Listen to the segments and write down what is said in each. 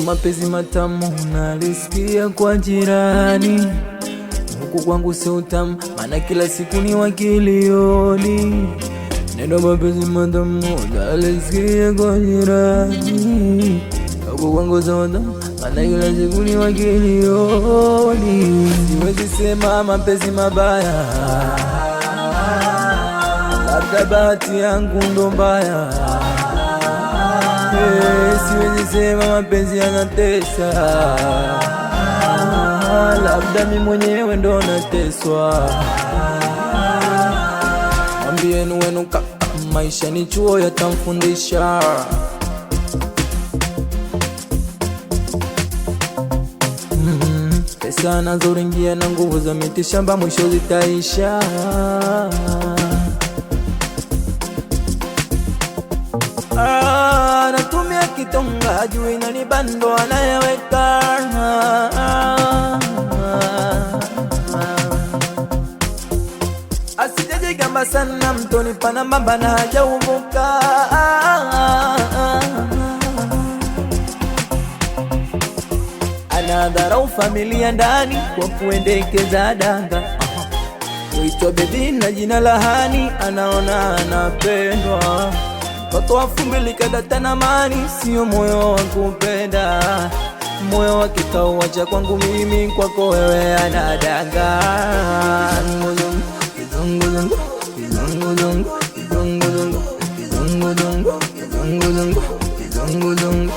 mapenzi matamu nalisikia kwa jirani, huku kwangu sio tamu, maana kila siku ni wakilioni. Neno mapenzi matamu nalisikia kwa jirani, huku kwangu sio tamu, maana kila siku ni wakilioni. Siwezi sema mapenzi mabaya, labda bahati yangu ndo mbaya. Siwezi sema mapenzi yanatesa, labda mimi mwenyewe ndo nateswa. Mwambieni wenu kaka, maisha ni chuo yatamfundisha. Pesa nazoringia na nguvu za miti shamba mwisho zitaisha. Natumia kitonga juu inanibando anayeweka. Asijejigamba sana mtoni pana mbamba na hajauvuka. Anadharau familia ndani kwa kuendekeza danga. Uitwa baby na jina la hani, anaona anapendwa. Toto wa fumbili kadata na mani, sio moyo wa kupenda. Moyo wa kikao wacha kwangu mimi, kwako wewe anadanga. Kizunguzungu, kizunguzungu, kizunguzungu, kizunguzungu, kizunguzungu, kizunguzungu,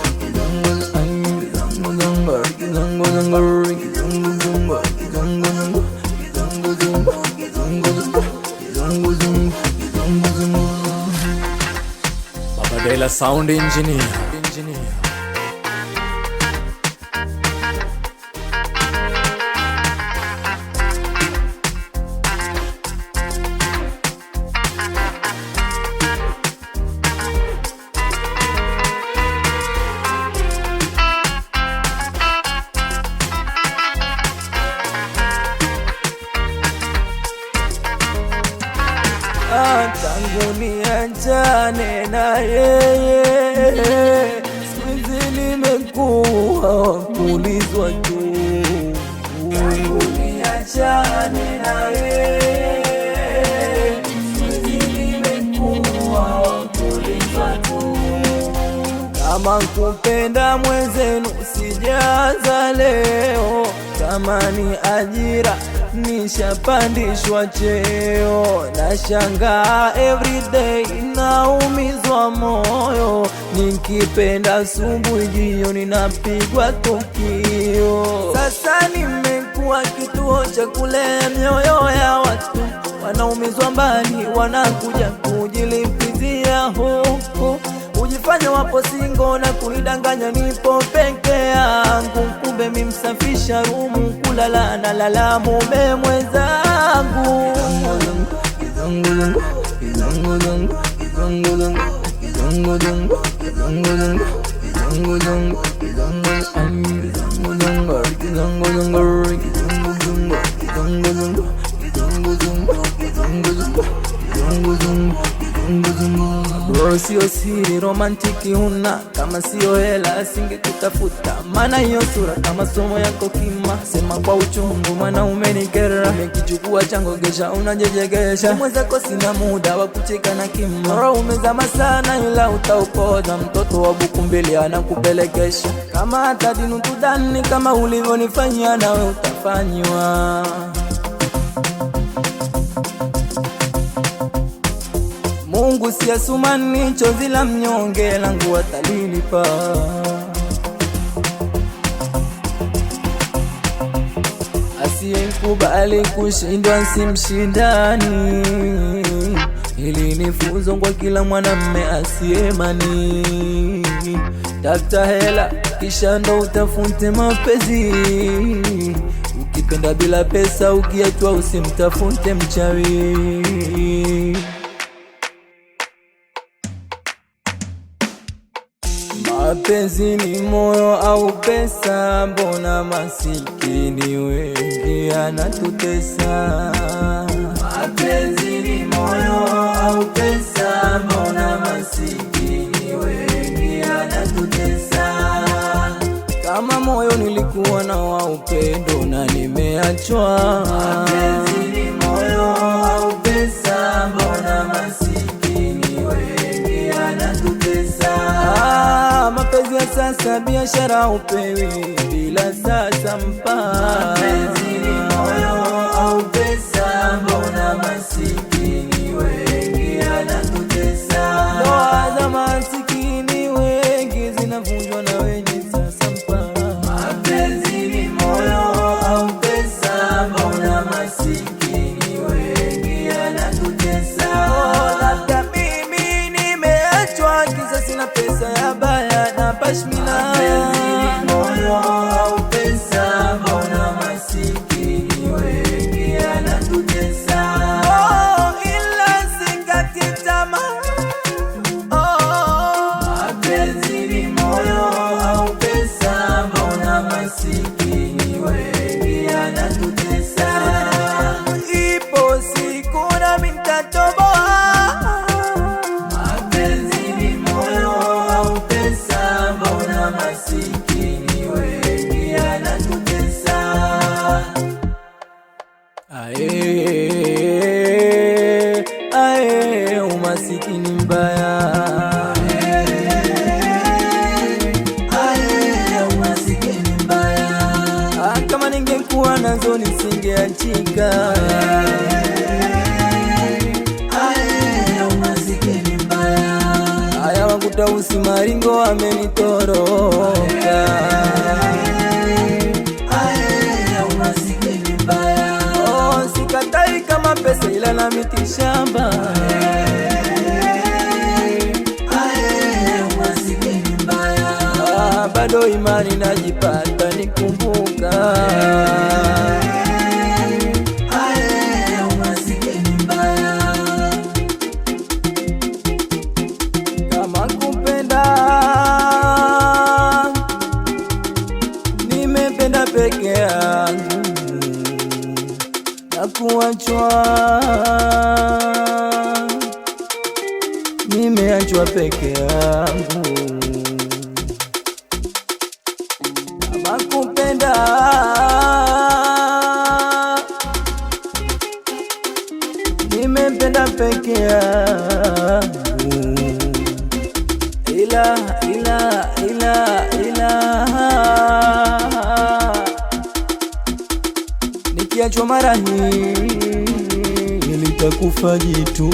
Babadela sound engineer. Tangu niachane na yeye, siku nimekuwa kulizwa tu. Tangu niachane na yeye, siku nimekuwa kulizwa tu. Kama kupenda mwenzenu sijaanza leo, kama ni ajira nishapandishwa cheo. Nashangaa everyday, naumizwa moyo. Nikipenda asubuhi, jioni napigwa tukio. Sasa nimekuwa kituo cha kulea mioyo ya watu. Wanaumizwa mbali, wanakuja kujilipizia huku. Ujifanya wapo singo na kunidanganya nipo peke yangu. Kumbe mimi msafisha rumu, kulala na lala mume mwenzangu. Kizunguzungu, kizunguzungu, kizunguzungu, kizunguzungu, kizunguzungu, kizunguzungu, bro, sio siri romantiki huna. Kama sio hela singekutafuta, maana hiyo sura kama somo yako kima. Sema kwa uchungu maana umenikera, umekichukua chango gesha unajejegesha. Mwenzako sina muda wa kucheka na kima. Bro, umezama sana ila utaupoza. Mtoto wa buku mbili anakupelekesha. Kama hata dinu tudani, kama ulivyonifanyia nawe utafanywa. Mungu si asumani, chozi la mnyonge langu atalilipa. Asiyekubali kushindwa si mshindani. Hili ni funzo kwa kila mwanamume asiyemani. Tafuta hela kisha ndo utafute mapenzi. Ukipenda bila pesa, ukiachwa usimtafute mchawi. Mapenzi ni moyo au pesa? Mbona masikini wengi anatutesa? Mapenzi ni moyo au pesa? Mbona masikini wengi anatutesa? kama moyo nilikuwa na wa upendo na nimeachwa. Mapenzi ni moyo au pesa, mbona masikini wengi yanatutesa? Mapenzi ya sasa biashara upewi bila sasa mpa. Mapenzi ni moyo au pesa, mbona masikini wengi yanatutesa? Ndoa za masikini wengi zinavunjwa na wenye sasa mpa. Mapenzi ni moyo au pesa, mbona masikini wengi yanatutesa? Labda mimi nimeachwa kisa sina pesa ya baya na pashmina. Mapenzi ni moyo au pesa, mbona masikini wengi yanatutesa? Ila sikati tamaa. Mapenzi ni moyo au pesa, mbona masikini wengi yanatutesa? Ipo siku nami nitatoboa. Mapenzi ni moyo au pesa, mbona masikini wengi yanatutesa? Ae, umasikini mbaya. Umasikini mbaya. Kama ningekuwa nazo nisingeachika. Umasikini mbaya. Haya wakuta usimaringo amenitoroka. Umasikini mbaya. Sikatai kama pesa ila na miti shamba. Umasikini mbaya. Bado imani najipata nikumbuka. Umasikini mbaya. Kama kupenda nimependa peke yangu na kuachwa, nimeachwa peke yangu. Kama kupenda nimependa peke yangu, ila nikiachwa mara hii nilitakufa jitu.